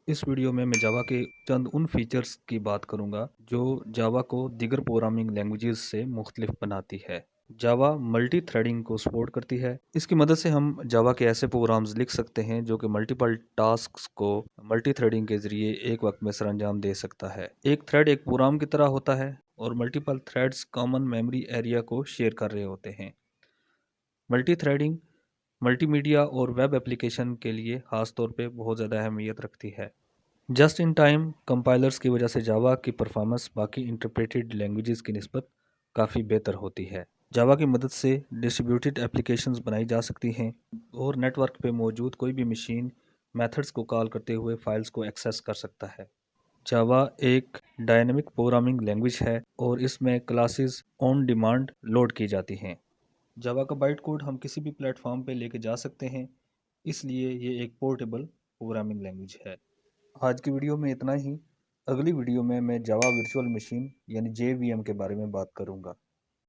इस वीडियो में मैं जावा के चंद उन फीचर्स की बात करूंगा जो जावा को दीगर प्रोग्रामिंग लैंग्वेजेस से मुख्तलिफ बनाती है। जावा मल्टी थ्रेडिंग को सपोर्ट करती है। इसकी मदद से हम जावा के ऐसे प्रोग्राम्स लिख सकते हैं जो कि मल्टीपल टास्क्स को मल्टी थ्रेडिंग के जरिए एक वक्त में सरअंजाम दे सकता है। एक थ्रेड एक प्रोग्राम की तरह होता है और multiple threads common memory area को शेयर कर रहे होते हैं। मल्टी थ्रेडिंग मल्टीमीडिया और वेब एप्लीकेशन के लिए ख़ास तौर पे बहुत ज़्यादा अहमियत रखती है। जस्ट इन टाइम कंपाइलर्स की वजह से जावा की परफॉर्मेंस बाकी इंटरप्रेटेड लैंग्वेजेस की निस्बत काफ़ी बेहतर होती है। जावा की मदद से डिस्ट्रीब्यूटेड एप्लीकेशंस बनाई जा सकती हैं और नेटवर्क पे मौजूद कोई भी मशीन मेथड्स को कॉल करते हुए फाइल्स को एक्सेस कर सकता है। जावा एक डायनेमिक प्रोग्रामिंग लैंग्वेज है और इसमें क्लासेस ऑन डिमांड लोड की जाती हैं। जावा का बाइट कोड हम किसी भी प्लेटफॉर्म पे लेके जा सकते हैं, इसलिए ये एक पोर्टेबल प्रोग्रामिंग लैंग्वेज है। आज की वीडियो में इतना ही। अगली वीडियो में मैं जावा वर्चुअल मशीन यानी JVM के बारे में बात करूंगा।